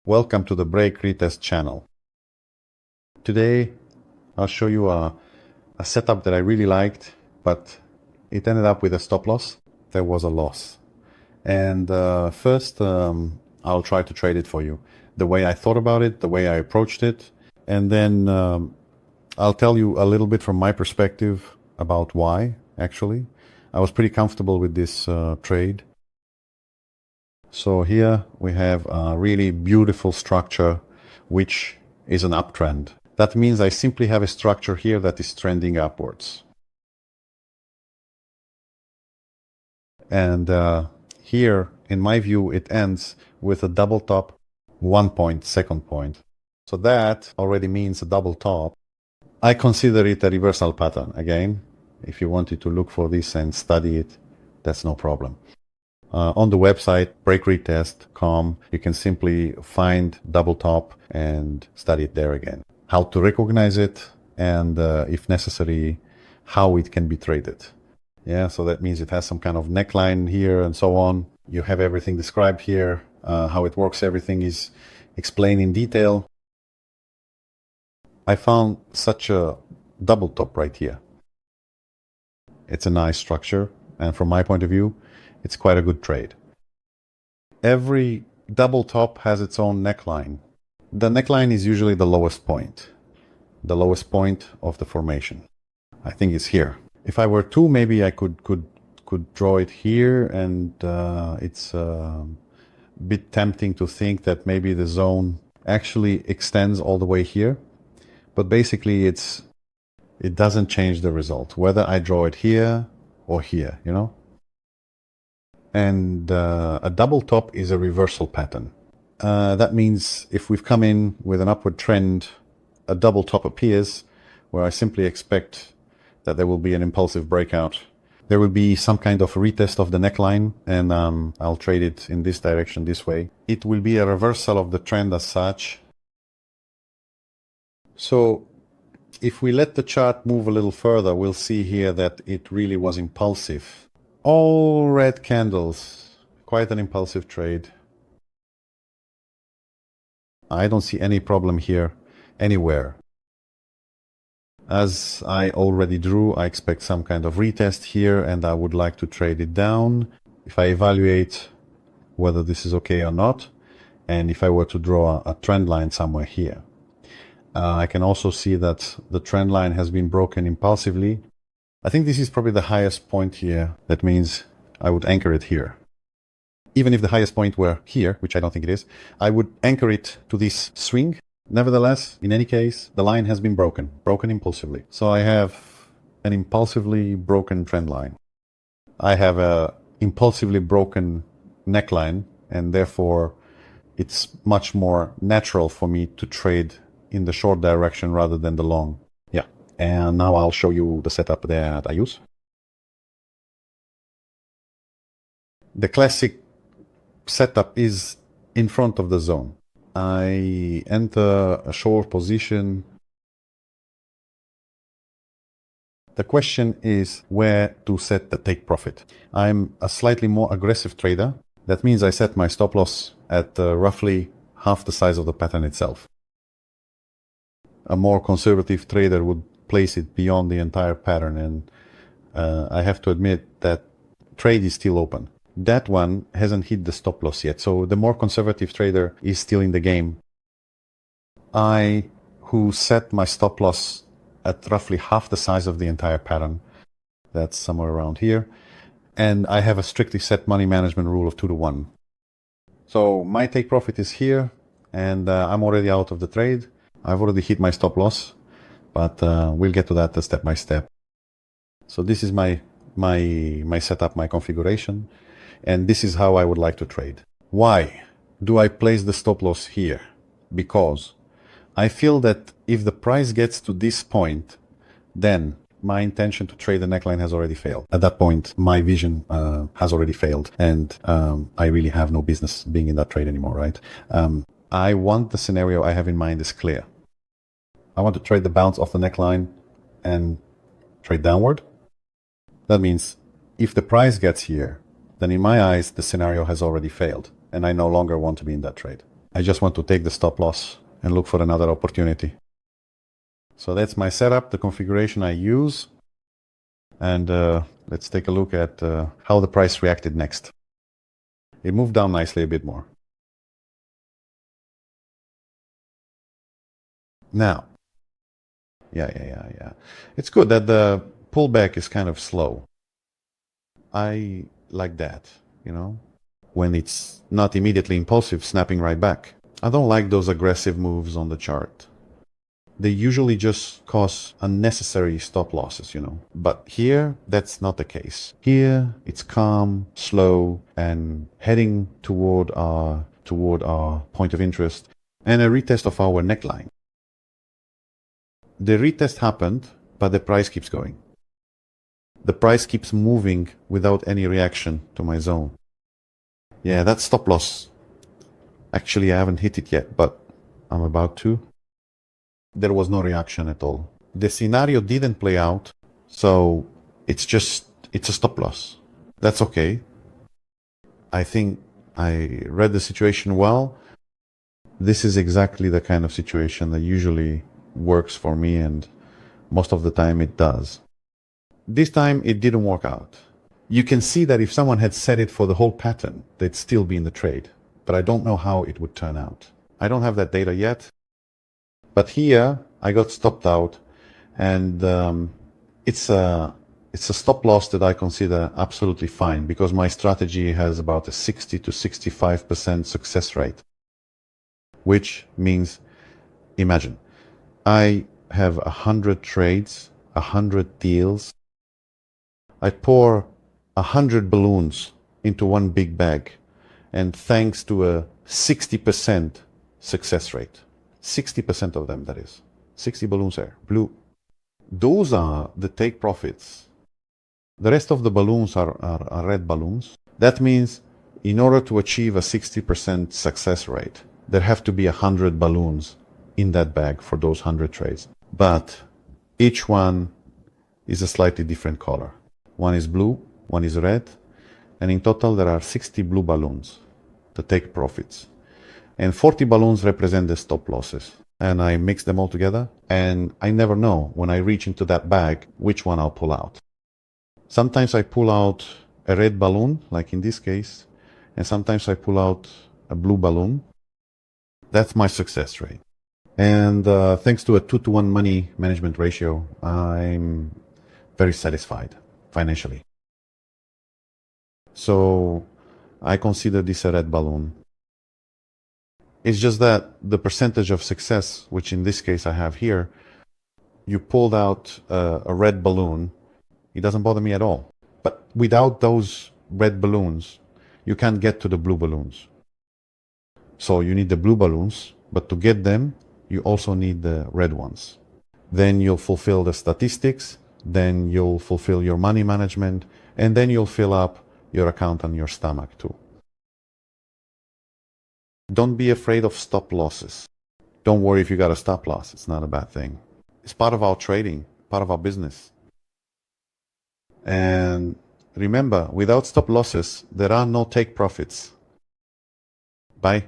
Welcome to the Break Retest channel. Today I'll show you a setup that I really liked, but it ended up with a stop loss. There was a loss. And first I'll try to trade it for you. The way I thought about it, the way I approached it. And then I'll tell you a little bit from my perspective about why, actually. I was pretty comfortable with this trade. So here we have a really beautiful structure, which is an uptrend. That means I simply have a structure here that is trending upwards. And here, in my view, it ends with a double top, 1 point, second point. So that already means a double top. I consider it a reversal pattern. Again, if you wanted to look for this and study it, that's no problem. On the website breakretest.com, you can simply find double top and study it there again. How to recognize it, and if necessary, how it can be traded. Yeah, so that means it has some kind of neckline here and so on. You have everything described here, how it works, everything is explained in detail. I found such a double top right here. It's a nice structure, and from my point of view, it's quite a good trade. Every double top has its own neckline. The neckline is usually the lowest point of the formation. I think it's here. If I were to, maybe I could draw it here, and it's a bit tempting to think that maybe the zone actually extends all the way here. But basically it doesn't change the result, whether I draw it here or here, you know? And a double top is a reversal pattern. That means if we've come in with an upward trend, a double top appears, where I simply expect that there will be an impulsive breakout. There will be some kind of retest of the neckline, and I'll trade it in this direction, this way. It will be a reversal of the trend as such. So if we let the chart move a little further, we'll see here that it really was impulsive. All red candles, quite an impulsive trade. I don't see any problem here anywhere. As I already drew, I expect some kind of retest here, and I would like to trade it down. If I evaluate whether this is okay or not, and if I were to draw a trend line somewhere here, I can also see that the trend line has been broken impulsively. I think this is probably the highest point here. That means I would anchor it here. Even if the highest point were here, which I don't think it is, I would anchor it to this swing. Nevertheless, in any case, the line has been broken impulsively. So I have an impulsively broken trend line. I have a impulsively broken neckline, and therefore it's much more natural for me to trade in the short direction rather than the long. Yeah, and now I'll show you the setup that I use. The classic setup is in front of the zone. I enter a short position. The question is where to set the take profit. I'm a slightly more aggressive trader. That means I set my stop loss at roughly half the size of the pattern itself. A more conservative trader would place it beyond the entire pattern, and I have to admit that trade is still open. That one hasn't hit the stop loss yet, so the more conservative trader is still in the game. I, who set my stop loss at roughly half the size of the entire pattern, that's somewhere around here, and I have a strictly set money management rule of 2 to 1. So my take profit is here, and I'm already out of the trade. I've already hit my stop loss, but we'll get to that step by step. So this is my setup, my configuration, and this is how I would like to trade. Why do I place the stop loss here? Because I feel that if the price gets to this point, then my intention to trade the neckline has already failed. At that point, my vision has already failed, and I really have no business being in that trade anymore, right? I want the scenario I have in mind is clear. I want to trade the bounce off the neckline and trade downward. That means if the price gets here, then in my eyes, the scenario has already failed, and I no longer want to be in that trade. I just want to take the stop loss and look for another opportunity. So that's my setup, the configuration I use. And let's take a look at how the price reacted next. It moved down nicely a bit more. Now, yeah. It's good that the pullback is kind of slow. I like that, you know, when it's not immediately impulsive, snapping right back. I don't like those aggressive moves on the chart. They usually just cause unnecessary stop losses, you know. But here, that's not the case. Here, it's calm, slow, and heading toward our point of interest and a retest of our neckline. The retest happened, but the price keeps going. The price keeps moving without any reaction to my zone. Yeah, that stop loss. Actually, I haven't hit it yet, but I'm about to. There was no reaction at all. The scenario didn't play out, so it's a stop loss. That's okay. I think I read the situation well. This is exactly the kind of situation that usually works for me, and most of the time it does. This time it didn't work out. You can see that if someone had set it for the whole pattern, they'd still be in the trade. But I don't know how it would turn out. I don't have that data yet. But here I got stopped out, and it's a stop loss that I consider absolutely fine because my strategy has about a 60 to 65% success rate, which means, imagine, I have 100 trades, 100 deals. I pour 100 balloons into one big bag, and thanks to a 60% success rate, 60% of them, that is. 60 balloons there, blue. Those are the take profits. The rest of the balloons are red balloons. That means in order to achieve a 60% success rate, there have to be 100 balloons in that bag for those 100 trades. But each one is a slightly different color. One is blue, one is red, and in total there are 60 blue balloons to take profits. And 40 balloons represent the stop losses. And I mix them all together, and I never know when I reach into that bag which one I'll pull out. Sometimes I pull out a red balloon, like in this case, and sometimes I pull out a blue balloon. That's my success rate. And thanks to a 2-to-1 money management ratio, I'm very satisfied financially. So I consider this a red balloon. It's just that the percentage of success, which in this case I have here, you pulled out a red balloon, it doesn't bother me at all. But without those red balloons, you can't get to the blue balloons. So you need the blue balloons, but to get them, you also need the red ones. Then you'll fulfill the statistics, then you'll fulfill your money management, and then you'll fill up your account and your stomach too. Don't be afraid of stop losses. Don't worry if you got a stop loss. It's not a bad thing. It's part of our trading, part of our business. And remember, without stop losses, there are no take profits. Bye.